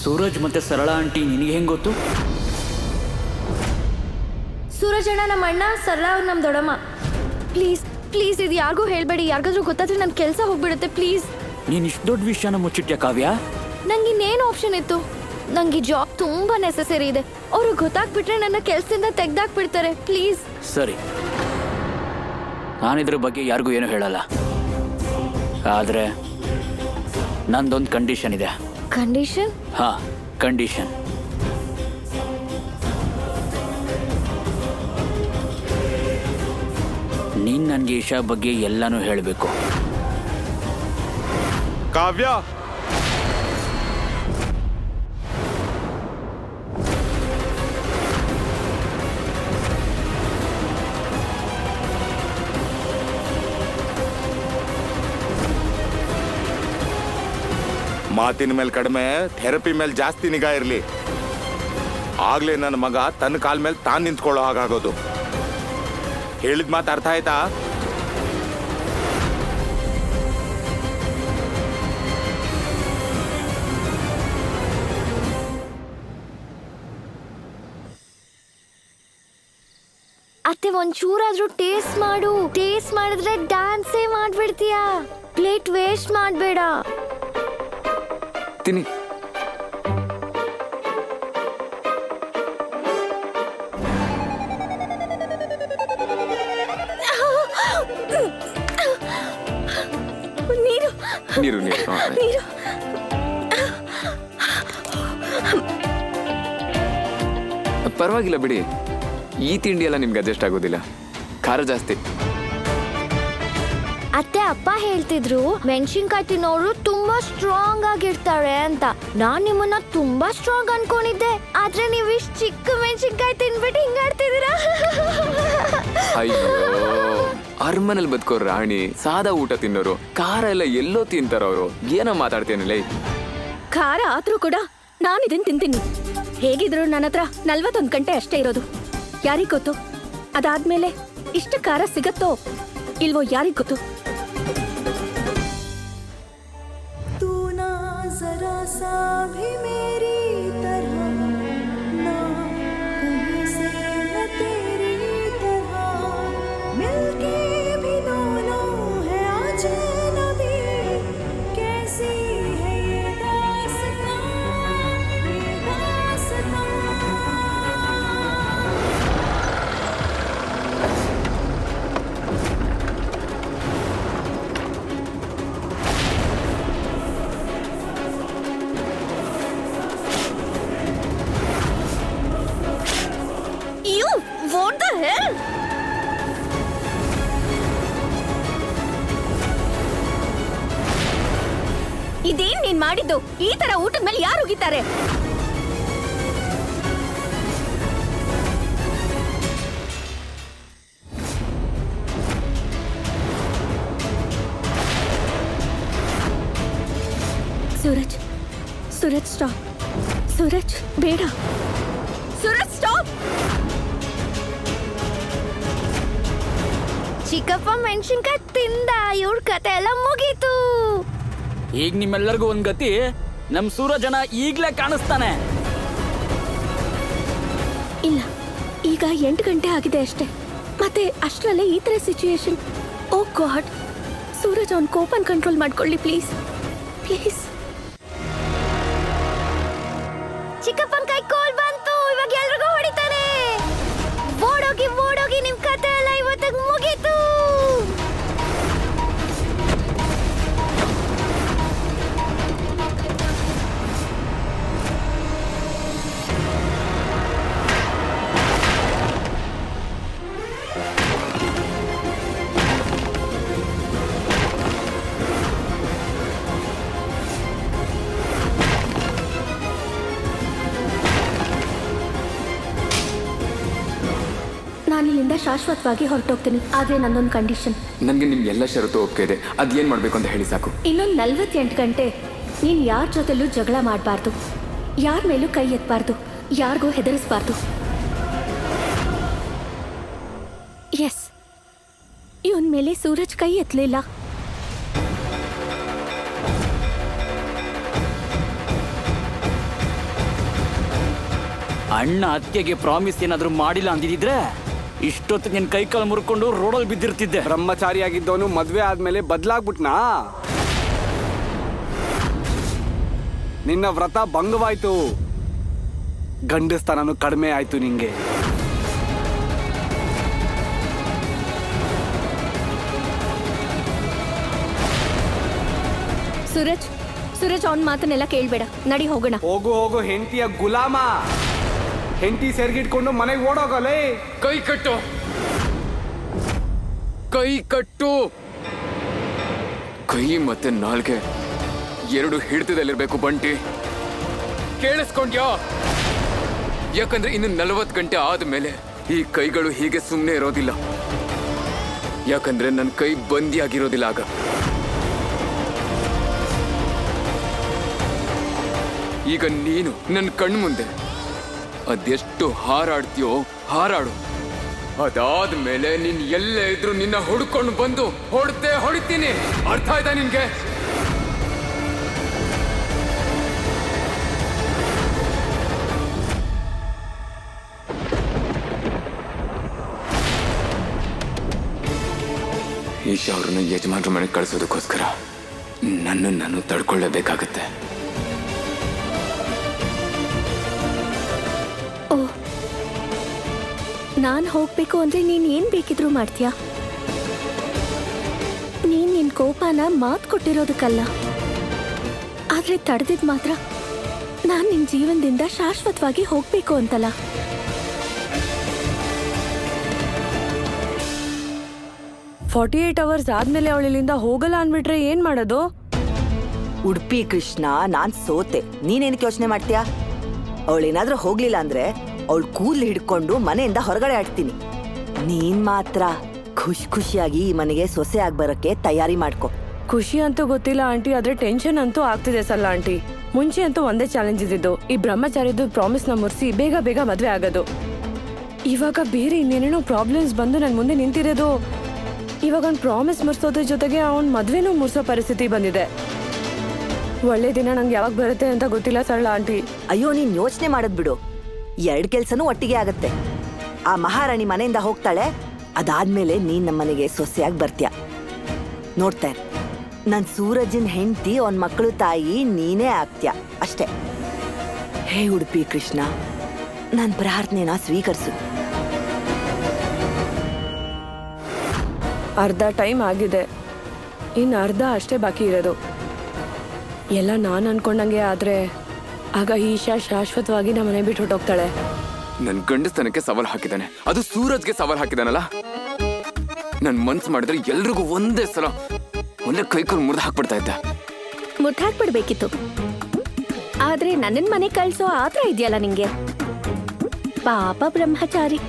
ಸೂರಜ್ ಮತ್ತೆ ಸರಳ ಆಂಟಿ ನಿನಗೆ ಹೆಂಗ್ ಗೊತ್ತು? ಸೂರಜ್ ಅಣ್ಣ ನಮ್ಮ ಅಣ್ಣ, ಸರಳ ಅವ್ರು ನಮ್ಮ ದೊಡ್ಡಮ್ಮ. ಪ್ಲೀಸ್ ಪ್ಲೀಸ್ ಇದು ಯಾರಿಗೂ ಹೇಳ್ಬೇಡಿ. ಯಾರಿಗಾದ್ರೂ ಗೊತ್ತಾದ್ರೆ ನನ್ನ ಕೆಲಸ ಹೋಗ್ಬಿಡುತ್ತೆ ಪ್ಲೀಸ್. ನೀನ್ ಇಷ್ಟು ದೊಡ್ಡ ವಿಷಯನ ಮುಚ್ಚಿಟ್ಯಾ ಕಾವ್ಯ? ನಂಗೆ ಇನ್ನೇನು ಆಪ್ಷನ್ ಇತ್ತು? ನಂಗೆ ಜಾಬ್ ತುಂಬಾ ನೆಸೆಸರಿ ಇದೆ. ಅವರು ಗೊತ್ತಾಗ್ಬಿಟ್ರೆ ನನ್ನ ಕೆಲಸದಿಂದ ತೆಗ್ದಾಕ್ಬಿಡ್ತಾರೆ. ಪ್ಲೀಸ್. ಸರಿ, ನಾನಿದ್ರ ಬಗ್ಗೆ ಯಾರಿಗೂ ಏನು ಹೇಳಲ್ಲ. ಆದ್ರೆ ನಂದೊಂದು ಕಂಡೀಷನ್ ಇದೆ. ಕಂಡೀಷನ್? ಹಾ, ಕಂಡೀಷನ್. ನೀನ್ ನನ್ಗೆ ಈಶಾ ಬಗ್ಗೆ ಎಲ್ಲಾನು ಹೇಳಬೇಕು. ಕಾವ್ಯ, ಮಾತಿನ ಮೇಲೆ ಕಡಿಮೆ, ಥೆರಪಿ ಮೇಲೆ ಜಾಸ್ತಿ ನಿಗಾ ಇರಲಿ. ಆಗ್ಲೇ ನನ್ನ ಮಗ ತನ್ನ ಕಾಲ ಮೇಲೆ ತಾನು ನಿಂತ್ಕೊಳ್ಳೋ ಹಾಗಾಗೋದು. ಹೇಳಿದ ಮಾತು ಅರ್ಥ ಆಯ್ತಾ? ಅತ್ತೆ ಒಂಚೂರಾದ್ರೂ ಟೇಸ್ಟ್ ಮಾಡು. ಟೇಸ್ಟ್ ಮಾಡಿದ್ರೆ ಡ್ಯಾನ್ಸೇ ಮಾಡ್ಬಿಡ್ತೀಯಾ. ಪ್ಲೇಟ್ ವೇಸ್ಟ್ ಮಾಡಬೇಡ. ತಿನ್ನಿ. ನೀರು ನೀರು ನೀರು ನೀರು. ಪರವಾಗಿಲ್ಲ ಬಿಡಿ. ಈ ತಿಂಡಿ ಎಲ್ಲ ನಿಮ್ಗೆ ಅಡ್ಜಸ್ಟ್ ಆಗೋದಿಲ್ಲ, ಖಾರ ಜಾಸ್ತಿ. ಅತ್ತೆ ಅಪ್ಪ ಹೇಳ್ತಿದ್ರು ಮೆಣಸಿನ್ಕಾಯಿ ತಿನ್ನೋರು ತುಂಬಾ ಸ್ಟ್ರಾಂಗ್ ಆಗಿರ್ತಾರೆ ಅಂತ. ನಾನ್ ನಿಮ್ಮನ್ನ ತುಂಬಾ ಸ್ಟ್ರಾಂಗ್ ಅನ್ಕೊಂಡಿದ್ದೆ. ಆದ್ರೆ ನೀವು ಇಷ್ಟು ಚಿಕ್ಕ ಮೆಣಸಿನ್ಕಾಯಿ ತಿನ್ಬಿಟ್ಟು ಹಿಂಗಾಡ್ತಿದ್ದೀರಾ. ಅಯ್ಯೋ, ಅರಮನೆಯಲ್ಲಿ ಬದುಕೋ ರಾಣಿ, ಸಾದಾ ಊಟ ತಿನ್ನೋರು ಖಾರ ಎಲ್ಲ ಎಲ್ಲೋ ತಿಂತಾರ ಅವರು. ಏನೋ ಮಾತಾಡ್ತೇನಿಲ್ಲ. ಖಾರ ಆದ್ರೂ ಕೂಡ ನಾನು ಇದನ್ನ ತಿಂತೀನಿ. ಹೇಗಿದ್ರು ನನ್ನ ಹತ್ರ 41 ಗಂಟೆ ಅಷ್ಟೇ ಇರೋದು. ಯಾರಿಗ್ ಗೊತ್ತು ಅದಾದ್ಮೇಲೆ ಇಷ್ಟು ಖಾರ ಸಿಗತ್ತೋ ಇಲ್ವೋ, ಯಾರಿಗ್ ಗೊತ್ತು. What the hell? ಇದೇನ್ ನೀನ್ ಮಾಡಿದ್ದು? ಈ ತರ ಊಟದ ಮೇಲೆ ಯಾರು ಹೋಗಿದ್ದಾರೆ? ಸೂರಜ್, ಸೂರಜ್ ಸ್ಟಾಪ್. ಸೂರಜ್ ಬೇಡ. ಸೂರಜ್ ಸ್ಟಾಪ್. ಚಿಕ್ಕಪ್ಪ ಮೆಣಸಿನ್ಕಾಯಿ ತಿಂದ. ಇವ್ರ ಕತೆ ಎಲ್ಲ ಮುಗೀತು. ಈಗ ನಿಮ್ಮೆಲ್ಲರಿಗೂ ಒಂದ್ ಗತಿ. ನಮ್ ಸೂರಜನ ಈಗ್ಲೇ ಕಾಣಿಸ್ತಾನೆ. ಇಲ್ಲ, ಈಗ 8 ಗಂಟೆ ಆಗಿದೆ ಅಷ್ಟೇ. ಮತ್ತೆ ಅಷ್ಟರಲ್ಲೇ ಈ ತರ ಸಿಚುಯೇಷನ್. ಓ ಗಾಡ್, ಸೂರಜ್ ಅವ್ನ ಕೋಪನ್ ಕಂಟ್ರೋಲ್ ಮಾಡ್ಕೊಳ್ಳಿ ಪ್ಲೀಸ್ ಪ್ಲೀಸ್. ಚಿಕ್ಕಪ್ಪನ ಕೈ ಕೋಲ್ ಬಂತು. ಇವಾಗ ಎಲ್ರಿಗೂ ಹೊಡಿತಾನೆ. ಓಡೋಗಿ ಓಡೋಗಿ, ನಿಮ್ ಕತೆ ಎಲ್ಲ ಇವತ್ತಿಗೆ ಮುಗೀತು. ನಾನು ಇಲ್ಲಿಂದ ಶಾಶ್ವತವಾಗಿ ಹೊರಟೋಗ್ತೀನಿ. ಆದ್ರೆ ನನ್ನೊಂದು ಕಂಡೀಷನ್. ನನಗೆ ನಿಮ್ಗೆ ಎಲ್ಲ ಷರತ್ತು ಒಪ್ಪಿಗೆ ಇದೆ. ಅದೇನು ಮಾಡಬೇಕು ಅಂತ ಹೇಳಿ ಸಾಕು. ಇನ್ನೊಂದು 48 ಗಂಟೆ ನೀನು ಯಾರ ಜೊತೆಲೂ ಜಗಳ ಮಾಡಬಾರ್ದು, ಯಾರ ಮೇಲೂ ಕೈ ಎತ್ತಬಾರ್ದು, ಯಾರಿಗೂ ಹೆದರಿಸಬಾರ್ದು. ಎಸ್, ಇವನ್ ಮೇಲೆ ಸೂರಜ್ ಕೈ ಎತ್ತಲಿಲ್ಲ. ಅಣ್ಣ ಅತ್ತಿಗೆಗೆ ಪ್ರಾಮಿಸ್ ಏನಾದರೂ ಮಾಡಿಲ್ಲ ಅಂದಿದ್ರೆ ಇಷ್ಟೊತ್ತು ನಿನ್ನ ಕೈಕಾಲು ಮುರ್ಕೊಂಡು ರೋಡಲ್ಲಿ ಬಿದ್ದಿರ್ತಿದ್ದೆ. ಬ್ರಹ್ಮಚಾರಿಯಾಗಿದ್ದವನು ಮದ್ವೆ ಆದ್ಮೇಲೆ ಬದಲಾಗ್ಬಿಟ್ನಾ? ನಿನ್ನ ವ್ರತ ಭಂಗವಾಯ್ತು, ಗಂಡಸ್ತನನು ಕಡಿಮೆ ಆಯ್ತು ನಿಂಗೆ. ಸೂರಜ್ ಸೂರಜ್ ಅವನ್ ಮಾತನ್ನೆಲ್ಲ ಕೇಳ್ಬೇಡ, ನಡಿ ಹೋಗೋಣ. ಹೋಗು ಹೋಗು ಹೆಂಡತಿಯ ಗುಲಾಮ, ಹೆಂಡತಿ ಸೆರ್ಗಿಟ್ಕೊಂಡು ಮನೆಗೆ ಓಡೋಗಲೇ. ಕೈ ಕಟ್ಟು, ಕೈ ಕಟ್ಟು. ಕೈ ಮತ್ತೆ ನಾಲ್ಗೆ ಎರಡು ಹಿಡಿತದಲ್ಲಿರ್ಬೇಕು ಬಂಟಿ, ಕೇಳಿಸ್ಕೊಂಡ್ಯಾ? ಯಾಕಂದ್ರೆ ಇನ್ನು 40 ಗಂಟೆ ಆದ್ಮೇಲೆ ಈ ಕೈಗಳು ಹೀಗೆ ಸುಮ್ಮನೆ ಇರೋದಿಲ್ಲ. ಯಾಕಂದ್ರೆ ನನ್ನ ಕೈ ಬಂದಿಯಾಗಿರೋದಿಲ್ಲ ಆಗ. ಈಗ ನೀನು ನನ್ನ ಕಣ್ಮುಂದೆ ಅದೆಷ್ಟು ಹಾರಾಡ್ತೀಯೋ ಹಾರಾಡು. ಅದಾದ್ಮೇಲೆ ನೀನ್ ಎಲ್ಲೇ ಇದ್ರು ನಿನ್ನ ಹುಡ್ಕೊಂಡು ಬಂದು ಹೊಡಿತೀನಿ. ಅರ್ಥ ಆಯ್ತಾ ನಿನ್ಗೆ? ಈಶಾ ಅವ್ರನ್ನ ಯಜಮಾನ್ರ ಮನೆಗೆ ಕಳಿಸೋದಕ್ಕೋಸ್ಕರ ನಾನು ತಡ್ಕೊಳ್ಳೇಬೇಕಾಗತ್ತೆ. ಓ, ನಾನ್ ಹೋಗ್ಬೇಕು ಅಂದ್ರೆ ನೀನ್ ಏನ್ ಬೇಕಿದ್ರು ಮಾಡ್ತೀಯಾ? ನೀನ್ ನಿನ್ ಕೋಪನ ಮಾತು ಕೊಟ್ಟಿರೋದಕ್ಕಲ್ಲ, ಆದ್ರೆ ತಡೆದಿದ್ ಮಾತ್ರ ನಾನ್ ನಿನ್ ಜೀವನದಿಂದ ಶಾಶ್ವತವಾಗಿ ಹೋಗ್ಬೇಕು ಅಂತಲ್ಲ. 48 ಅವರ್ಸ್ ಆದ್ಮೇಲೆ ಅವಳಿಂದ ಹೋಗಲ್ಲ ಅನ್ಬಿಟ್ರೆ ಏನ್ ಮಾಡೋದು? ಉಡುಪಿ ಕೃಷ್ಣ, ನಾನ್ ಸೋತೆ. ನೀನೇನಕ್ಕೆ ಯೋಚನೆ ಮಾಡ್ತೀಯಾ? ಅವಳೇನಾದ್ರೂ ಹೋಗ್ಲಿಲ್ಲ ಅಂದ್ರೆ ಅವಳು ಕೂದ್ಲು ಹಿಡ್ಕೊಂಡು ಮನೆಯಿಂದ ಹೊರಗಡೆ ಆಡ್ತೀನಿ. ನೀನ್ ಮಾತ್ರ ಖುಷಿಯಾಗಿ ಈ ಮನೆಗೆ ಸೊಸೆ ಆಗಿ ಬರೋಕ್ಕೆ ತಯಾರಿ ಮಾಡ್ಕೊ. ಖುಷಿ ಅಂತೂ ಗೊತ್ತಿಲ್ಲ ಆಂಟಿ, ಆದ್ರೆ ಟೆನ್ಷನ್ ಅಂತೂ ಆಗ್ತಿದೆ ಸಲ್ಲ ಆಂಟಿ. ಮುಂಚೆ ಅಂತೂ ಒಂದೇ ಚಾಲೆಂಜ್ ಇದ್ದಿದ್ದು, ಈ ಬ್ರಹ್ಮಚಾರಿದು ಪ್ರಾಮಿಸ್ ನ ಮುರಿಸಿ ಬೇಗ ಮದ್ವೆ ಆಗೋದು. ಇವಾಗ ಬೇರೆ ಇನ್ನೇನೇನೋ ಪ್ರಾಬ್ಲಮ್ಸ್ ಬಂದು ನನ್ ಮುಂದೆ ನಿಂತಿರೋದು. ಇವಾಗ ಅವ್ನ್ ಪ್ರಾಮಿಸ್ ಮುರ್ಸೋದ್ರ ಜೊತೆಗೆ ಅವ್ನ್ ಮದ್ವೆನೂ ಮುರ್ಸೋ ಪರಿಸ್ಥಿತಿ ಬಂದಿದೆ. ಒಳ್ಳೆ ದಿನ ನಂಗೆ ಯಾವಾಗ ಬರುತ್ತೆ ಅಂತ ಗೊತ್ತಿಲ್ಲ ಸರಳ ಆಂಟಿ. ಅಯ್ಯೋ, ನೀನ್ ಯೋಚನೆ ಮಾಡೋದ್ ಬಿಡು. 2 ಕೆಲ್ಸನೂ ಒಟ್ಟಿಗೆ ಆಗತ್ತೆ. ಆ ಮಹಾರಾಣಿ ಮನೆಯಿಂದ ಹೋಗ್ತಾಳೆ, ಅದಾದ್ಮೇಲೆ ನೀನ್ ನಮ್ಮನೆಗೆ ಸೊಸೆಯಾಗಿ ಬರ್ತೀಯ. ನೋಡ್ತಾ ಇರು, ನನ್ ಸೂರಜನ್ ಹೆಂಡತಿ, ಅವನ್ ಮಕ್ಕಳು ತಾಯಿ ನೀನೇ ಆಗ್ತೀಯ ಅಷ್ಟೇ. ಹೇ ಉಡುಪಿ ಕೃಷ್ಣ, ನನ್ ಪ್ರಾರ್ಥನೆನ ಸ್ವೀಕರಿಸು. ಅರ್ಧ ಟೈಮ್ ಆಗಿದೆ, ಇನ್ನು ಅರ್ಧ ಅಷ್ಟೇ ಬಾಕಿ ಇರೋದು. ಎಲ್ಲ ನಾನು ಅನ್ಕೊಂಡಂಗೆ ಆದ್ರೆ ಆಗ ಈಶಾ ಶಾಶ್ವತವಾಗಿ ನಮ್ಮ ಮನೆ ಬಿಟ್ಟು ಹೊಟ್ಟೋಗ್ತಾಳೆ. ನನ್ ಗಂಡಸ್ತನಕ್ಕೆ ಸವಾಲ್ ಹಾಕಿದ್ದಾನೆ, ಅದು ಸೂರಜ್ಗೆ ಸವಾಲ್ ಹಾಕಿದಾನಲ್ಲ. ನನ್ ಮನ್ಸು ಮಾಡಿದ್ರೆ ಎಲ್ರಿಗೂ ಒಂದೇ ಸಲ ಒಂದೇ ಕೈಕಲ್ ಮುರಿದು ಹಾಕ್ಬಿಡ್ತಾ ಇದ್ದ. ಮುಟ್ಟಾಕ್ಬಿಡ್ಬೇಕಿತ್ತು, ಆದ್ರೆ ನನ್ನನ್ ಮನೆ ಕಳ್ಸೋ ಆತರ ಇದೆಯಲ್ಲ ನಿಂಗೆ. ಪಾಪ ಬ್ರಹ್ಮಚಾರಿ.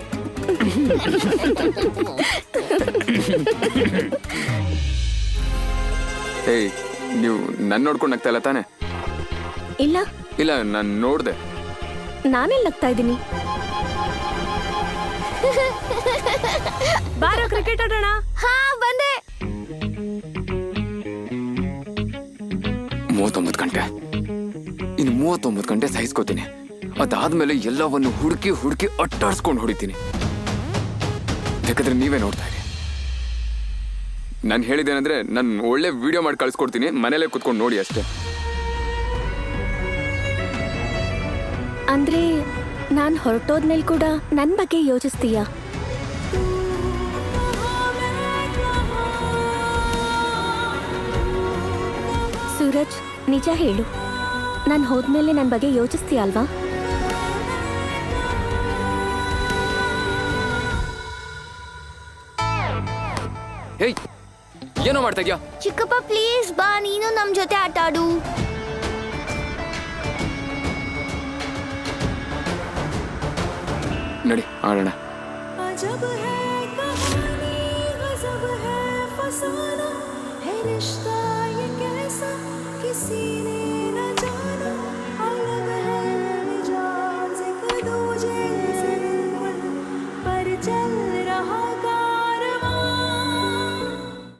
ಏಯ್, ನೀವು ನನ್ ನೋಡ್ಕೊಂಡು ನಗ್ತಾ ಇಲ್ಲ ತಾನೆ? ಇಲ್ಲ ಇಲ್ಲ, ನಾನ್ ನೋಡ್ದೆ. ನಾನೆಲ್ಲ ನಗ್ತಾ ಇದ್ದೀನಿ. ಬಾರೋ ಕ್ರಿಕೆಟ್ ಆಡೋಣ. ಹಾ ಬಂದೆ. 39 ಗಂಟೆ, ಇನ್ನು 39 ಗಂಟೆ ಸಹಿಸ್ಕೋತೀನಿ. ಅದಾದ್ಮೇಲೆ ಎಲ್ಲವನ್ನು ಹುಡುಕಿ ಅಟ್ಟಾಡ್ಸ್ಕೊಂಡು ಹೊಡಿತೀನಿ. ಯಾಕಂದ್ರೆ ನೀವೇ ನೋಡ್ತಾ ಇರಿ. ನಾನು ಹೇಳಿದ್ದೇನೆಂದ್ರೆ ನಾನು ಒಳ್ಳೆ ವಿಡಿಯೋ ಮಾಡಿ ಕಳ್ಸ್ಕೊಡ್ತೀನಿ, ಮನೇಲೆ ಕುತ್ಕೊಂಡು ನೋಡಿ ಅಷ್ಟೇ. ಅಂದ್ರೆ ನಾನ್ ಹೊರಟೋದ್ಮೇಲೆ ಕೂಡ ನನ್ ಬಗ್ಗೆ ಯೋಚಿಸ್ತೀಯಾ? ಸೂರಜ್, ನಿಜ ಹೇಳು, ನಾನ್ ಹೋದ್ಮೇಲೆ ನನ್ ಬಗ್ಗೆ ಯೋಚಿಸ್ತೀಯ ಅಲ್ವಾ? ಹೇಯ್, ಏನೋ ಮಾಡ್ತಾ ಇದ್ಯಾ? ಚಿಕ್ಕಪ್ಪ ಪ್ಲೀಸ್ ಬಾ, ನೀನು ನಮ್ ಜೊತೆ ಆಟ ಆಡು. ನಡಿ ಆಡೋಣ. अजब है कहानी, गजब है फसाना, है रिश्ता ये कैसा किसी